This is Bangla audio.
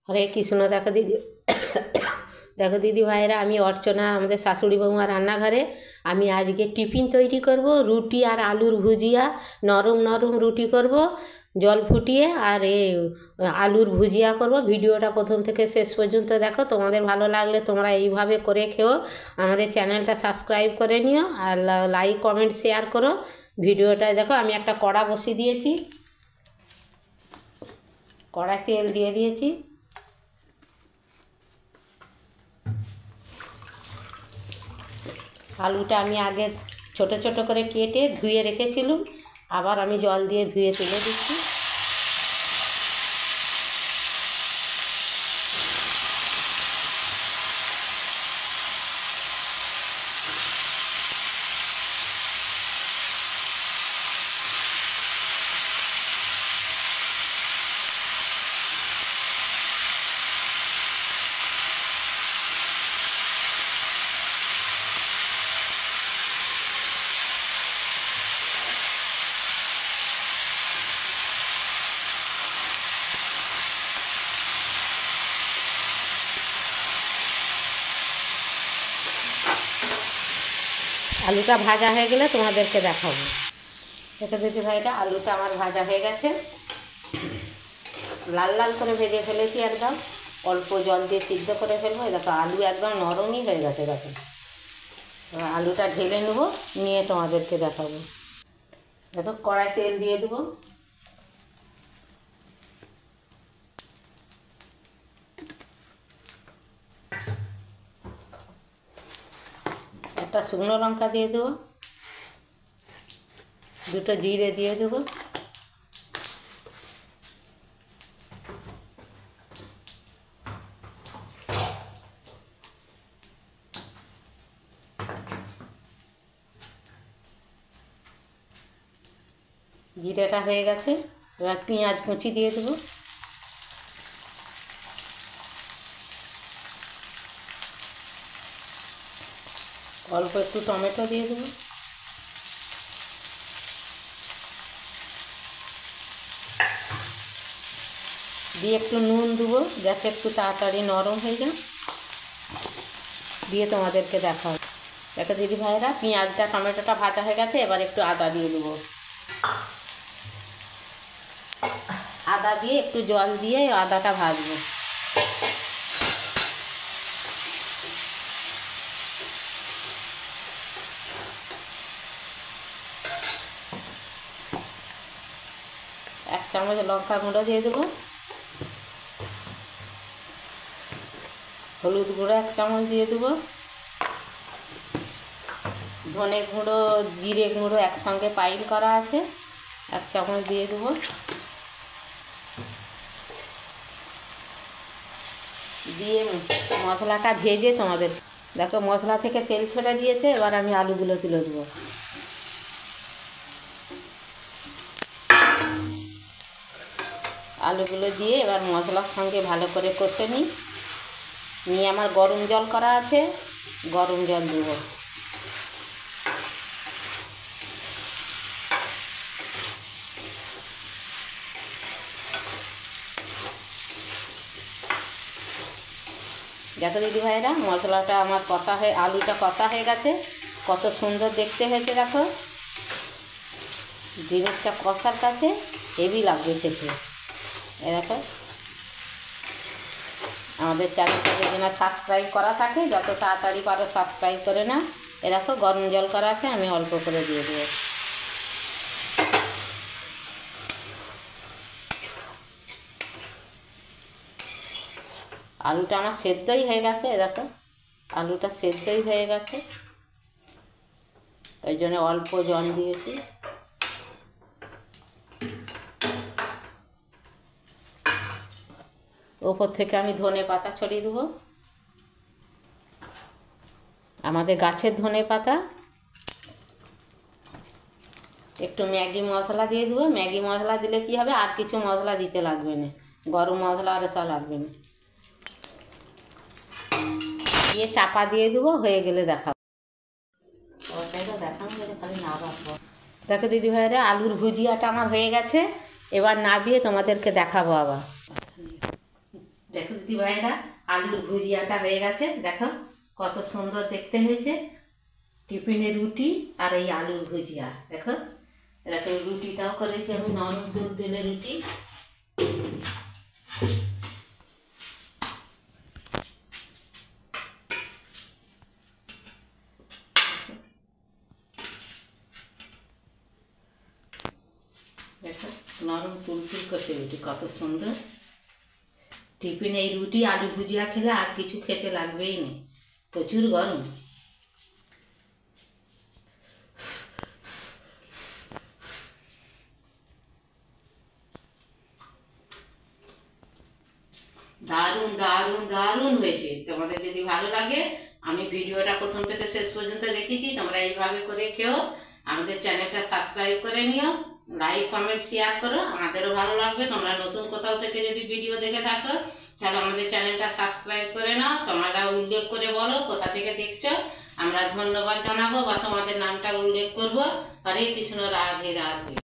হরে কৃষ্ণ। দেখো দিদি ভাইরা, আমি অর্চনা, আমাদের শাশুড়ি বৌমা রান্নাঘরে। আমি আজকে টিফিন তৈরি করব, রুটি আর আলুর ভুজিয়া। নরম নরম রুটি করব জল ফুটিয়ে, আর আলুর ভুজিয়া করব। ভিডিওটা প্রথম থেকে শেষ পর্যন্ত দেখো, তোমাদের ভালো লাগলে তোমরা এইভাবে করে খেও। আমাদের চ্যানেলটা সাবস্ক্রাইব করে নিও, আর লাইক কমেন্ট শেয়ার করো। ভিডিওটায় দেখো, আমি একটা কড়া বসিয়ে দিয়েছি, কড়াই তেল দিয়ে দিয়েছি। আলুটা আমি আগে ছোট ছোট করে কেটে ধুয়ে রেখেছিলাম, আবার আমি জল দিয়ে ধুয়ে তুলে দিচ্ছি। আলুটা ভাজা হয়ে গেলে তোমাদেরকে দেখাবো। দেখো দিদি ভাইটা, আলুটা আমার ভাজা হয়ে গেছে, লাল লাল করে ভেজে ফেলেছি একদম। অল্প জল দিয়ে সিদ্ধ করে ফেলবো। দেখো আলু একদম নরমই হয়ে গেছে। দেখো আলুটা ঢেলে নেবো, নিয়ে তোমাদেরকে দেখাবো। দেখো কড়াই তেল দিয়ে দেবো। একটা শুকনো লঙ্কা দিয়ে দেবো, দুটো জিরে দিয়ে দেবো, জিরেটা হয়ে গেছে। এবার পেঁয়াজ কুচি দিয়ে দেবো, অল্প একটু টমেটো দিয়ে দেবো, দিয়ে একটু নুন দেবো যাতে একটু তাড়াতাড়ি নরম হয়ে যায়। দিয়ে তোমাদেরকে দেখাও। দেখো দিদি ভাইরা, পেঁয়াজটা টমেটোটা ভাজা হয়ে গেছে। এবার একটু আদা দিয়ে দেবো, আদা দিয়ে একটু জল দিয়ে আদাটা ভাজবো। এক চামচ লঙ্কা গুঁড়ো দিয়ে দেবো, হলুদ গুঁড়ো এক চামচ দিয়ে দেবো, ধনে গুঁড়ো জিরে গুঁড়ো একসঙ্গে পাইল করা আছে, এক চামচ দিয়ে দেবো। দিয়ে মশলাটা ভেজে তোমাদের দেখো, মশলা থেকে তেল ছেড়ে দিয়েছে। এবার আমি আলুগুলো তুলে দেবো। আলুগুলো দিয়ে এবার মশলার সঙ্গে ভালো করে কষে নিয়ে আমার গরম জল করা আছে, গরম জল দেবো। দেখো দিদি ভাইরা, মশলাটা আমার কষা হয়ে, আলুটা কষা হয়ে গেছে। কত সুন্দর দেখতে হয়েছে। দেখো জিনিসটা কষার কাছে হেভি লাগবে খেতে। দেখো আমাদের চ্যানেলটা যদি না সাবস্ক্রাইব করা থাকে, যত তাড়াতাড়ি পারো সাবস্ক্রাইব করে না। দেখো গরম জল করা আছে, আমি অল্প করে দিয়ে দেবো। আলুটা আমার সেদ্ধই হয়ে গেছে। দেখো আলুটা সেদ্ধই হয়ে গেছে, ওই জন্য অল্প জল দিয়েছি। ওপর থেকে আমি ধনে পাতা ছড়িয়ে দেবো, আমাদের গাছের ধনে পাতা। একটু ম্যাগি মশলা দিয়ে দেবো। ম্যাগি মশলা দিলে কি হবে, আর কিছু মশলা দিতে লাগবে না, গরম মশলা আর এসব লাগবে না। দিয়ে চাপা দিয়ে দেবো, হয়ে গেলে দেখাবো। দেখো দিদি ভাইরা, আলুর ভুজিয়াটা আমার হয়ে গেছে। এবার নাবিয়ে তোমাদেরকে দেখাবো আবার। দেখো দিদি ভাইরা, আলুর ভুজিয়াটা হয়ে গেছে। দেখো কত সুন্দর দেখতে হয়েছে। টিফিনের রুটি আর এই আলুর ভুজিয়া। দেখো এরকম রুটিটাও করেছি আমি, নরম দুধ দিলে রুটি। দেখো নরম তুলতুল করছে রুটি, কত সুন্দর। টিফিনে এই রুটি আলু ভুজিয়া খেলে আর কিছু খেতে লাগবেই না, প্রচুর গরম। দারুণ দারুণ দারুণ হয়েছে। তোমাদের যদি ভালো লাগে, আমি ভিডিওটা প্রথম থেকে শেষ পর্যন্ত দেখেছি, তোমরা এইভাবে করে খেও। আমাদের চ্যানেলটা সাবস্ক্রাইব করে নিও, লাইক কমেন্ট শেয়ার করো, আমাদেরও ভালো লাগবে। তোমরা নতুন কোথাও থেকে যদি ভিডিও দেখে থাকো, তাহলে আমাদের চ্যানেলটা সাবস্ক্রাইব করে নাও। তোমরা উল্লেখ করে বলো কোথা থেকে দেখছো, আমরা ধন্যবাদ জানাবো বা তোমাদের নামটা উল্লেখ করবো। হরে কৃষ্ণ, রাধে রাধে।